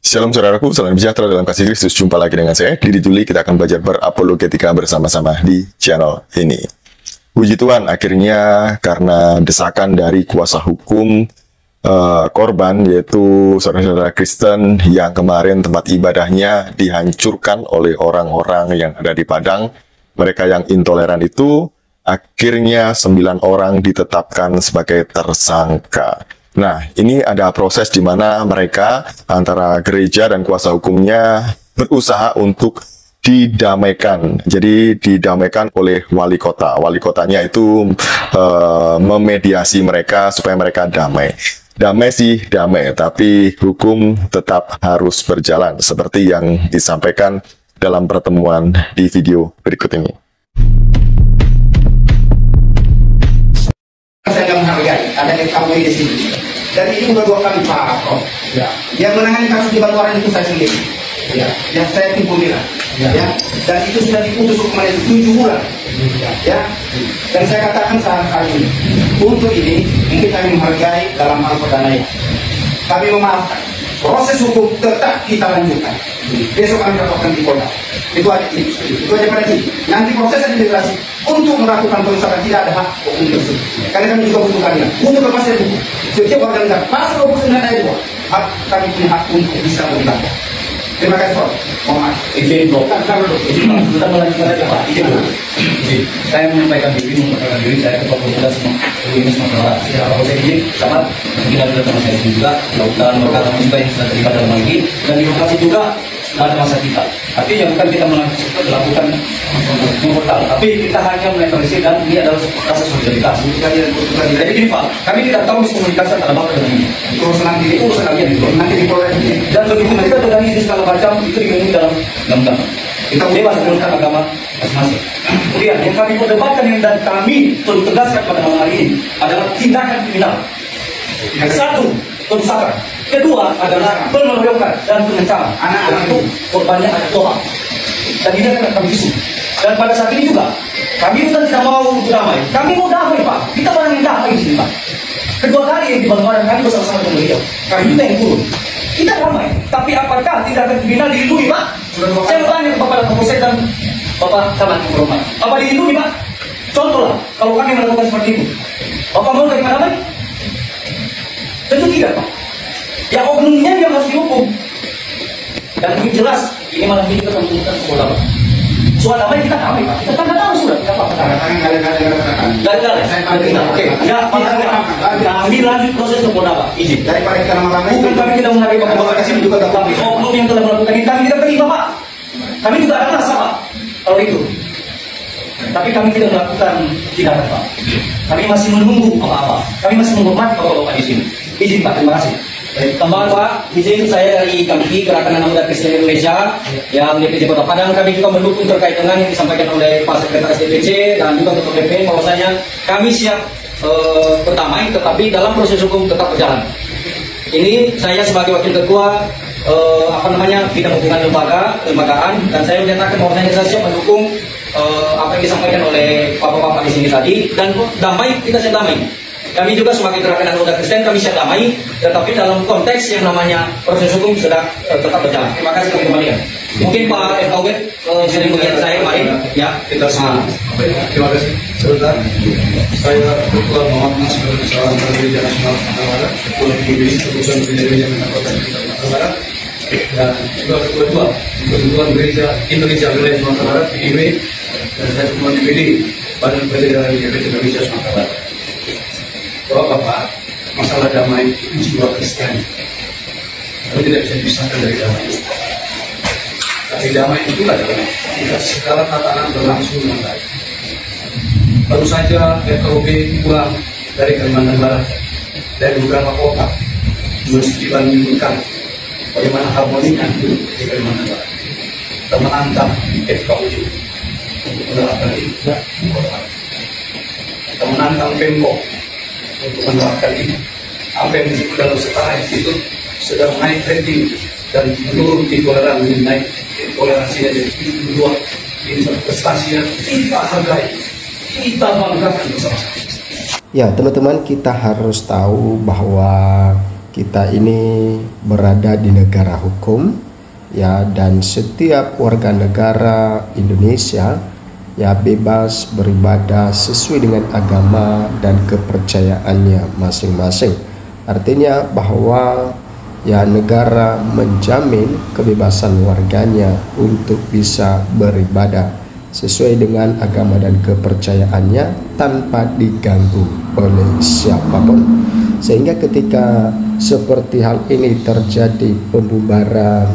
Shalom saudaraku, salam sejahtera dalam kasih Kristus. Jumpa lagi dengan saya, Didi Juli. Kita akan belajar berapologetika bersama-sama di channel ini. Puji Tuhan, akhirnya karena desakan dari kuasa hukum korban, yaitu saudara-saudara Kristen yang kemarin tempat ibadahnya dihancurkan oleh orang-orang yang ada di Padang, mereka yang intoleran itu, akhirnya 9 orang ditetapkan sebagai tersangka. Nah, ini ada proses di mana mereka antara gereja dan kuasa hukumnya berusaha untuk didamaikan. Jadi didamaikan oleh wali kota. Wali kotanya itu memediasi mereka supaya mereka damai. Damai sih damai, tapi hukum tetap harus berjalan seperti yang disampaikan dalam pertemuan di video berikut ini. Saya menghargai ada kamu di sini. Dan ini udah 2 kali Pak Prof. Ya. Yang menangani kasus di Baturan itu saya sendiri. Ya. Yang saya timpul bilang. Ya. Dan itu sudah diputus hukuman itu 7 bulan. Ya. Dan saya katakan saat hari ini, untuk ini mungkin kami menghargai dalam hal perdamaian. Kami memaafkan. Proses hukum tetap kita lanjutkan. Besok kami lakukan di Polda. Itu aja ini. Itu aja pada ini. Nanti proses administrasi untuk melakukan perusahaan tidak ada hak hukum tersebut. Karena kami juga butuh kalian untuk kepastian hukum. Setiap warga negara pasal 29 ayat 2 hak kami punya hak untuk bisa berbicara. Terima kasih Prof. Mohon maaf. Izin Prof. Kita melanjutkan saja Pak. Izin dulu. Saya menyampaikan diri saya Ketua Pemuda ini Sumatera. Kalau saya izin, sama kita sudah teman saya juga melakukan perkara juga yang sudah terlibat dalam hal ini dan di lokasi juga ada masa kita. Artinya bukan kita melakukan memportal, tapi kita hanya menetralisir dan ini adalah rasa solidaritas. Jadi gini Pak, kami tidak tahu komunikasi antara Bapak dan ini. Urusan nanti itu urusan kalian itu nanti di Polda dan begitu kita sudah ini segala macam itu dimiliki dalam undang-undang. Kita bebas menggunakan agama masing-masing. Kemudian yang kami perdebatkan dan kami perlu tegaskan pada malam hari ini adalah tindakan kriminal. Satu, perusakan. Kedua adalah pengeroyokan dan pengancaman. Anak-anak itu korbannya ada Tuhan. Dan ini akan kami isu. Dan pada saat ini juga kami bukan tidak mau berdamai. Kami mau damai Pak. Kita orang yang damai di sini Pak. Kedua kali yang dibangun kami bersama-sama dengan beliau. Kami juga yang turun. Kita damai. Tapi apakah tindakan kriminal dilindungi Pak? Saya bertanya kepada Kapolsek dan Bapak Camat Informasi. Apa dilindungi Pak? Contohlah, kalau kami melakukan seperti itu, Bapak mau terima damai? Tentu tidak Pak. Yang oknumnya yang harus dihukum. Dan lebih jelas, ini malam ini kita membutuhkan sekolah Pak. Soal damai kita damai Pak. Kita tanda tangan sudah. Tidak apa-apa. Gagal. Oke. Ya, kami lanjut proses ke Polda Pak. Izin. daripada kita lama-lama itu Kami tidak menghargai Bapak di sini juga tapi oknum yang telah melakukan ini kami tidak terima Pak. Kami juga ada rasa Pak kalau itu. Tapi kami tidak melakukan tindakan Pak. Kami masih menunggu apa-apa. Kami masih menghormati Bapak-Bapak di sini. Izin Pak, terima kasih. Tambahan Pak, izin saya dari KMI Gerakan Anak Muda Kristen Indonesia yang DPC Kota Padang. Kami juga mendukung terkait dengan yang disampaikan oleh Pak Sekretaris DPC dan juga Ketua PP bahwasanya kami siap berdamai, tetapi dalam proses hukum tetap berjalan. Ini saya sebagai wakil ketua bidang hubungan kelembagaan dan saya menyatakan bahwasanya saya siap mendukung apa yang disampaikan oleh bapak-bapak di sini tadi dan damai kita siap damai. Kami juga sebagai Gerakan Anak Muda Kristen kami siap damai, tetapi dalam konteks yang namanya proses hukum sedang tetap berjalan. Terima kasih kami kembalikan. Mungkin Pak FKW sering melihat saya kemarin, ya kita semua. Terima kasih. Sebentar, saya Ketua Muhammad Nasir Salam Gereja Nasional Sumatera Barat, Ketua PBI, Keputusan Gereja Metropolitan Sumatera Barat, dan juga Ketua Gereja Indonesia Wilayah Sumatera Barat (PIB), dan saya Ketua DPD Badan Federasi Indonesia Sumatera Barat. Bapak, masalah damai itu jiwa Kristiani. Tapi tidak bisa dipisahkan dari damai. Tapi damai itulah damai. Jika segala tatanan berlangsung dengan baik. Baru saja FKUP pulang dari Kalimantan Barat, dari beberapa kota, dibandingkan bagaimana harmoninya di Kalimantan Barat. Kita menantang FKUP untuk menerapkan ini. Kita menantang Pemkot untuk menerapkan ini. Apa yang disebut dalam setara itu sedang naik rating dan menurun intoleransi, naik intoleransinya dari 72. Investasinya kita hargai, kita banggakan bersama-sama. Ya teman-teman, kita harus tahu bahwa kita ini berada di negara hukum, ya, dan setiap warga negara Indonesia ya bebas beribadah sesuai dengan agama dan kepercayaannya masing-masing. Artinya bahwa ya negara menjamin kebebasan warganya untuk bisa beribadah sesuai dengan agama dan kepercayaannya tanpa diganggu oleh siapapun. Sehingga ketika seperti hal ini terjadi pembubaran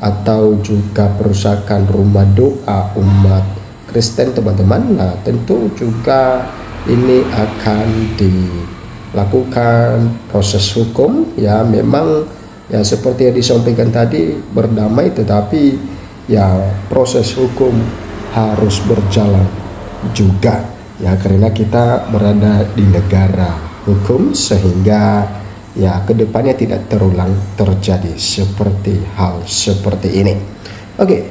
atau juga perusakan rumah doa umat Kristen, teman-teman, nah tentu juga ini akan dilakukan proses hukum, ya. Memang ya seperti yang disampaikan tadi, berdamai, tetapi ya proses hukum harus berjalan juga, ya, karena kita berada di negara hukum, sehingga ya kedepannya tidak terulang terjadi seperti hal seperti ini. Oke,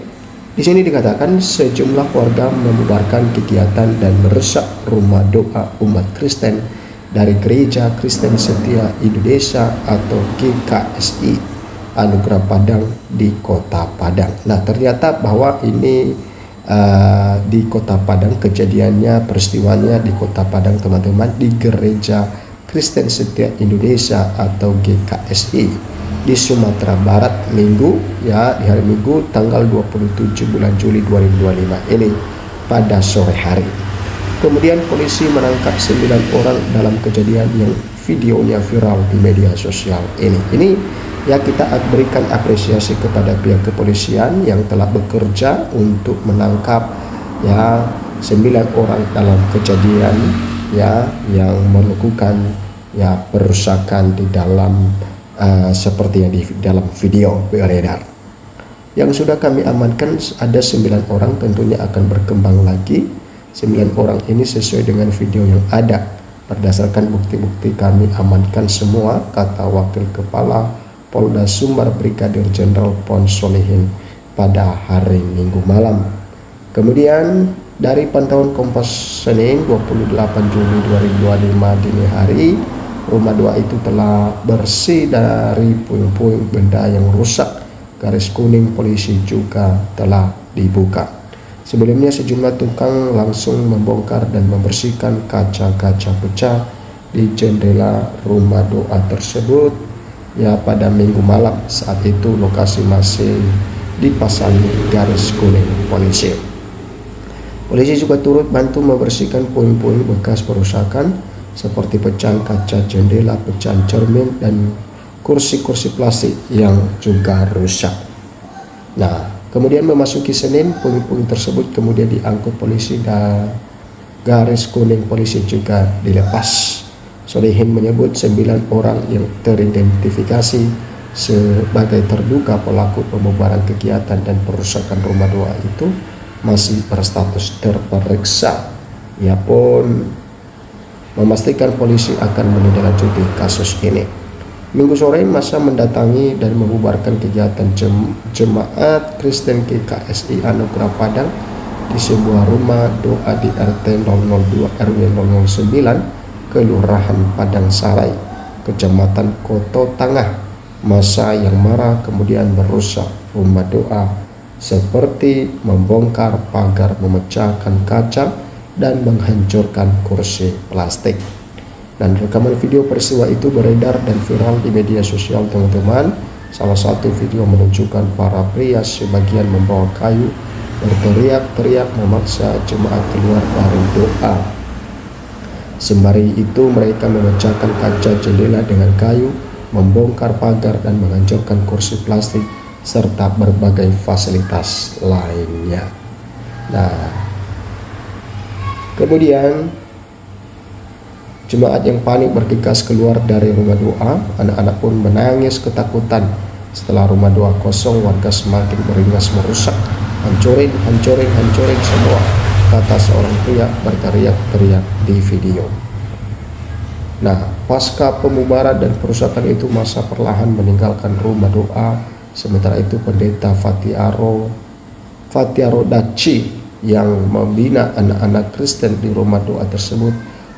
di sini dikatakan sejumlah warga membubarkan kegiatan dan merusak rumah doa umat Kristen dari Gereja Kristen Setia Indonesia atau GKSI Anugerah Padang di Kota Padang. Nah, ternyata bahwa ini di Kota Padang, kejadiannya, peristiwanya di Kota Padang, teman-teman, di Gereja Kristen Setia Indonesia atau GKSI di Sumatera Barat, Minggu, ya, di hari Minggu tanggal 27 bulan Juli 2025 ini pada sore hari. Kemudian polisi menangkap 9 orang dalam kejadian yang videonya viral di media sosial ini. Ini ya kita berikan apresiasi kepada pihak kepolisian yang telah bekerja untuk menangkap ya 9 orang dalam kejadian ya yang melakukan ya perusakan di dalam seperti yang di dalam video beredar. Yang sudah kami amankan ada 9 orang, tentunya akan berkembang lagi. 9 orang ini sesuai dengan video yang ada. Berdasarkan bukti-bukti kami amankan semua, kata Wakil Kepala Polda Sumbar Brigadir Jenderal Pon Solihin pada hari Minggu malam. Kemudian dari pantauan Kompas Senin 28 Juli 2025 dini hari, rumah doa itu telah bersih dari puing-puing benda yang rusak. Garis kuning polisi juga telah dibuka. Sebelumnya sejumlah tukang langsung membongkar dan membersihkan kaca-kaca pecah di jendela rumah doa tersebut ya pada Minggu malam. Saat itu lokasi masih dipasangi garis kuning polisi. Polisi juga turut bantu membersihkan puing-puing bekas perusakan seperti pecahan kaca jendela, pecahan cermin, dan kursi-kursi plastik yang juga rusak. Nah, kemudian memasuki Senin, puing-puing tersebut kemudian diangkut polisi dan garis kuning polisi juga dilepas. Solihin menyebut 9 orang yang teridentifikasi sebagai terduga pelaku pembubaran kegiatan dan perusakan rumah doa itu masih berstatus terperiksa. Ia pun memastikan polisi akan menindaklanjuti kasus ini. Minggu sore masa mendatangi dan membubarkan kegiatan jemaat Kristen GKSI Anugerah Padang di sebuah rumah doa di RT 002 RW 009 Kelurahan Padang Sarai, Kecamatan Koto Tangah. Masa yang marah kemudian merusak rumah doa seperti membongkar pagar, memecahkan kaca, dan menghancurkan kursi plastik. Dan rekaman video peristiwa itu beredar dan viral di media sosial, teman-teman. Salah satu video menunjukkan para pria sebagian membawa kayu berteriak-teriak memaksa jemaat keluar dari doa. Sembari itu mereka memecahkan kaca jendela dengan kayu, membongkar pagar, dan menghancurkan kursi plastik serta berbagai fasilitas lainnya. Nah, kemudian jemaat yang panik bergegas keluar dari rumah doa. Anak-anak pun menangis ketakutan. Setelah rumah doa kosong, warga semakin beringas merusak. Hancurin semua, kata seorang pria berteriak-teriak di video. Nah, pasca pembubaran dan perusakan itu, masa perlahan meninggalkan rumah doa. Sementara itu pendeta Fatiaro Daci yang membina anak-anak Kristen di rumah doa tersebut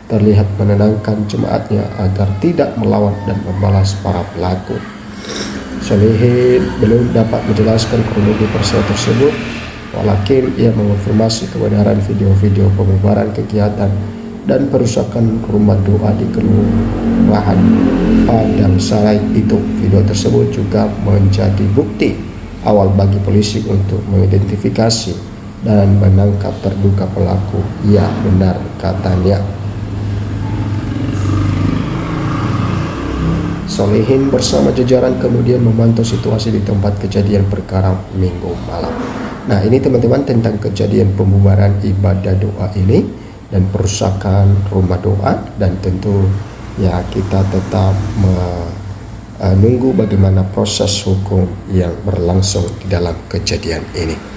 terlihat menenangkan jemaatnya agar tidak melawan dan membalas para pelaku. Solihin belum dapat menjelaskan kronologi peristiwa tersebut, walakin ia mengonfirmasi kebenaran video-video pembubaran kegiatan dan perusakan rumah doa di Kelurahan Padang Sarai itu. Video tersebut juga menjadi bukti awal bagi polisi untuk mengidentifikasi dan menangkap terduga pelaku. Ya, benar katanya. Solihin bersama jajaran kemudian memantau situasi di tempat kejadian perkara Minggu malam. Nah, ini teman-teman tentang kejadian pembubaran ibadah doa ini dan perusakan rumah doa, dan tentu ya kita tetap menunggu bagaimana proses hukum yang berlangsung di dalam kejadian ini.